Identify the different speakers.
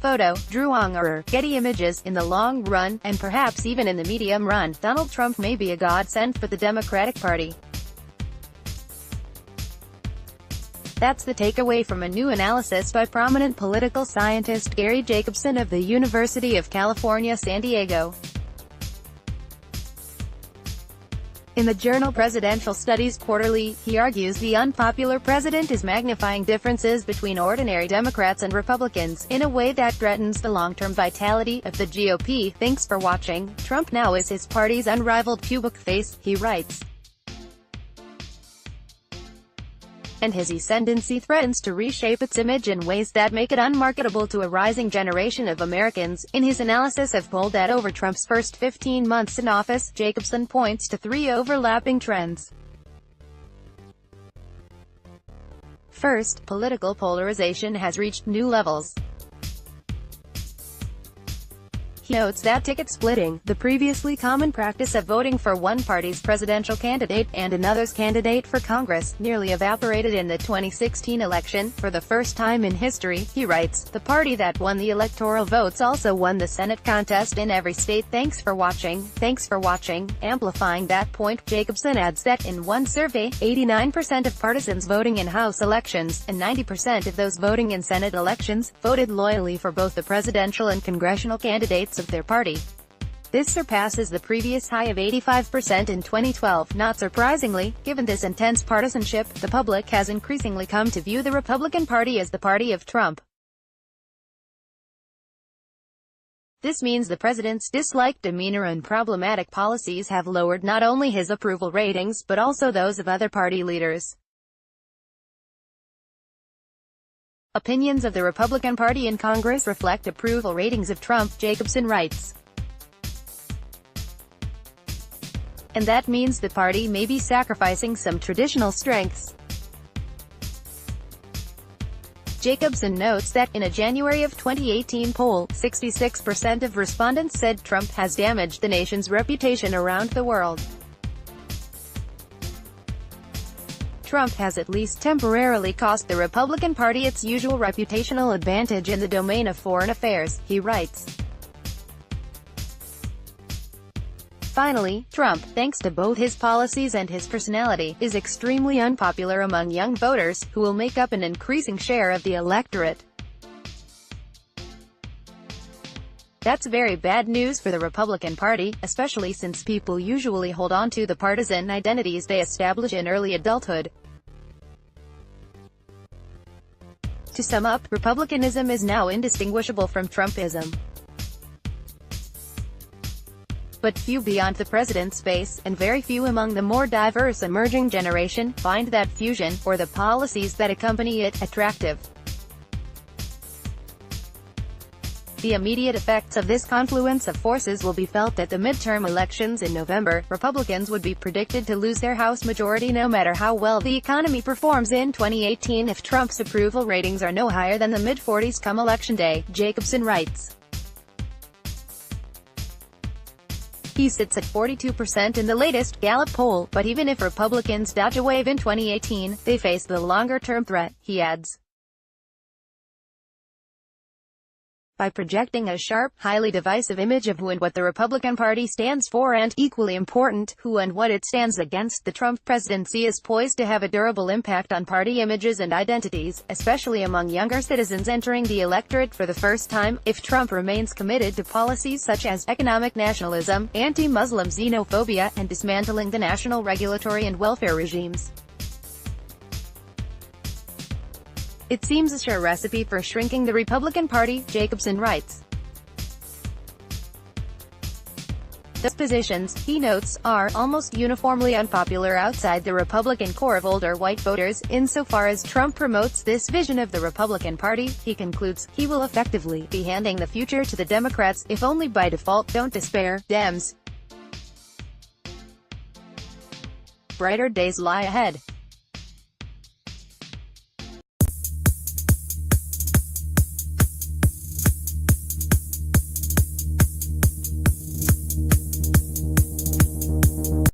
Speaker 1: Photo, Drew Unger, Getty Images. In the long run, and perhaps even in the medium run, Donald Trump may be a godsend for the Democratic Party. That's the takeaway from a new analysis by prominent political scientist Gary Jacobson of the University of California, San Diego. In the journal Presidential Studies Quarterly, he argues the unpopular president is magnifying differences between ordinary Democrats and Republicans, in a way that threatens the long-term vitality of the GOP. Thanks for watching. Trump now is his party's unrivaled pubic face, he writes. And his ascendancy threatens to reshape its image in ways that make it unmarketable to a rising generation of Americans. In his analysis of poll data over Trump's first 15 months in office, Jacobson points to three overlapping trends. First, political polarization has reached new levels. He notes that ticket splitting, the previously common practice of voting for one party's presidential candidate and another's candidate for Congress, nearly evaporated in the 2016 election. For the first time in history, he writes, the party that won the electoral votes also won the Senate contest in every state. Thanks for watching. Thanks for watching. Amplifying that point, Jacobson adds that in one survey, 89% of partisans voting in House elections, and 90% of those voting in Senate elections, voted loyally for both the presidential and congressional candidates of their party. This surpasses the previous high of 85% in 2012. Not surprisingly, given this intense partisanship, the public has increasingly come to view the Republican Party as the party of Trump. This means the president's disliked demeanor and problematic policies have lowered not only his approval ratings, but also those of other party leaders. Opinions of the Republican Party in Congress reflect approval ratings of Trump, Jacobson writes. And that means the party may be sacrificing some traditional strengths. Jacobson notes that, in a January of 2018 poll, 66% of respondents said Trump has damaged the nation's reputation around the world. Trump has at least temporarily cost the Republican Party its usual reputational advantage in the domain of foreign affairs, he writes. Finally, Trump, thanks to both his policies and his personality, is extremely unpopular among young voters, who will make up an increasing share of the electorate. That's very bad news for the Republican Party, especially since people usually hold on to the partisan identities they establish in early adulthood. To sum up, Republicanism is now indistinguishable from Trumpism. But few beyond the president's base, and very few among the more diverse emerging generation, find that fusion, or the policies that accompany it, attractive. The immediate effects of this confluence of forces will be felt at the midterm elections in November. Republicans would be predicted to lose their House majority no matter how well the economy performs in 2018 if Trump's approval ratings are no higher than the mid-40s come Election Day, Jacobson writes. He sits at 42% in the latest Gallup poll, but even if Republicans dodge a wave in 2018, they face the longer-term threat, he adds. By projecting a sharp, highly divisive image of who and what the Republican Party stands for and, equally important, who and what it stands against, the Trump presidency is poised to have a durable impact on party images and identities, especially among younger citizens entering the electorate for the first time, if Trump remains committed to policies such as economic nationalism, anti-Muslim xenophobia, and dismantling the national regulatory and welfare regimes. It seems a sure recipe for shrinking the Republican Party, Jacobson writes. Those positions, he notes, are almost uniformly unpopular outside the Republican core of older white voters. Insofar as Trump promotes this vision of the Republican Party, he concludes, he will effectively be handing the future to the Democrats, if only by default. Don't despair, Dems. Brighter days lie ahead.